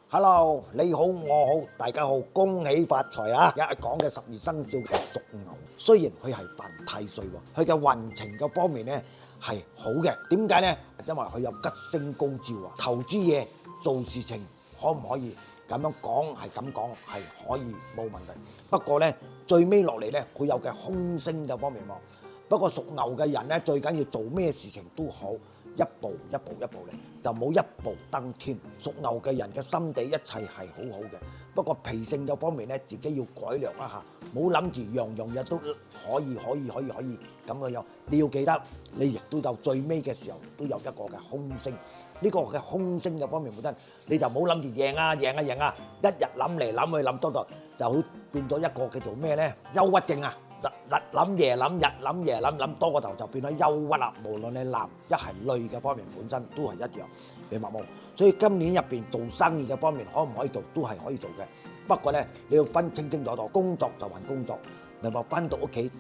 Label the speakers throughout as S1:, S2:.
S1: Hello，你好，我好，大家好，恭喜發財啊！今日講嘅12生肖係屬牛，雖然佢係犯太歲喎，佢嘅運程嘅方面呢係好嘅。點解呢？因為佢有吉星高照啊！投資嘢做事情可唔可以咁樣講？係咁講係可以冇問題。不過呢，最尾落嚟呢，佢有嘅空星嘅方面喎。不過屬牛嘅人呢，最緊要做咩事情都好。一步一步嚟，就冇一步登天。屬牛嘅人嘅心地一切係好好嘅，不過脾性嘅方面咧，自己要改良一下，冇諗住樣樣嘢都可以咁嘅樣。你要記得，你亦都有最尾嘅時候都有一個嘅空星。呢個嘅空星嘅方面本身，你就冇諗住贏啊，一日諗嚟諗去諗多度，就好變咗一個叫做咩咧？憂鬱症啊！日諗夜諗，日諗夜諗多個頭就變咗憂鬱啦。無論你男一係女嘅方面，本身都係一樣，明白冇？所以今年入邊做生意嘅方面，可唔可以做都係可以做嘅。不過咧，你要分清楚，工作就還工作，明白？翻到屋企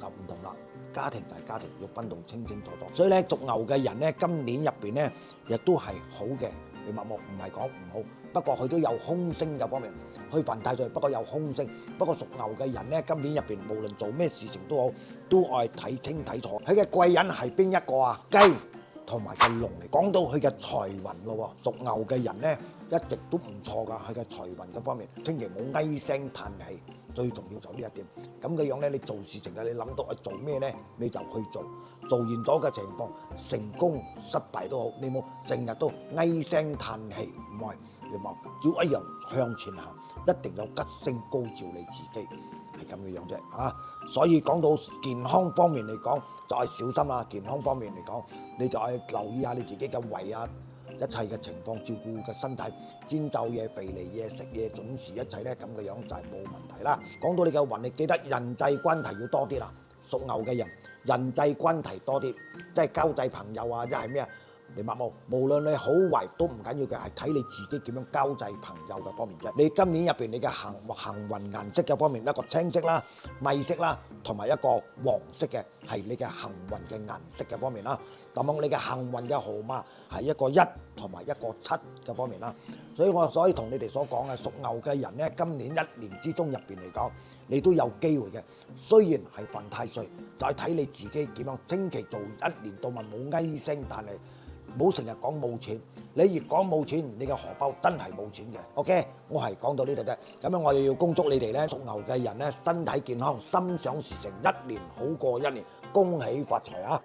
S1: 就唔同啦。家庭大家庭要分到清楚。所以咧，屬牛嘅人咧，今年入邊咧亦都係好嘅，明白冇？唔係講唔好。不過佢都有空星嘅方面，佢犯太歲，不過有空星。不過屬牛嘅人咧，今年入邊無論做咩事情都好，都愛睇清睇楚。佢嘅貴人係邊一個啊？雞同埋個龍嚟。講到佢嘅財運咯，屬牛嘅人咧一直都唔錯㗎。佢嘅財運嘅方面，千祈唔好唉聲嘆氣。最重要就呢一點。咁嘅樣咧，你做事情啊，你諗到係做咩咧，你就去做。做完咗嘅情況，成功失敗都好，你冇成日都唉聲嘆氣，唔係。只要一樣向前行，一定有吉星高照你自己，係咁嘅樣啫嚇。所以講到健康方面嚟講，就係小心啦。健康方面嚟講，你就係留意下你自己嘅胃啊，一切嘅情況，照顧嘅身體，煎酒嘢、肥膩嘢、食嘢準時，一切咧咁嘅樣就係冇問題啦。講到你嘅運，你記得人際關係要多啲啦。屬牛嘅人人際關係多啲，即係交際朋友啊，一係咩啊？明白冇？無論你好壞都唔緊要嘅，係睇你自己點樣交際朋友嘅方面啫。你今年入邊你嘅行運顏色嘅方面，一個青色啦、米色啦，同埋一個黃色嘅，係你嘅行運嘅顏色嘅方面啦。咁你嘅幸運嘅號碼係一個1同埋一個7嘅方面啦。所以同你哋所講嘅屬牛嘅人咧，今年一年之中入邊嚟講，你都有機會嘅。雖然係犯太歲，就係睇你自己點樣，千祈做一年到晚冇唉聲嘆氣。唔好成日講冇錢，你越講冇錢，你嘅荷包真係冇錢嘅。OK， 我係講到呢度啫。咁樣我哋要恭祝你哋咧，屬牛嘅人咧，身體健康，心想事成，一年好過一年，恭喜發財啊！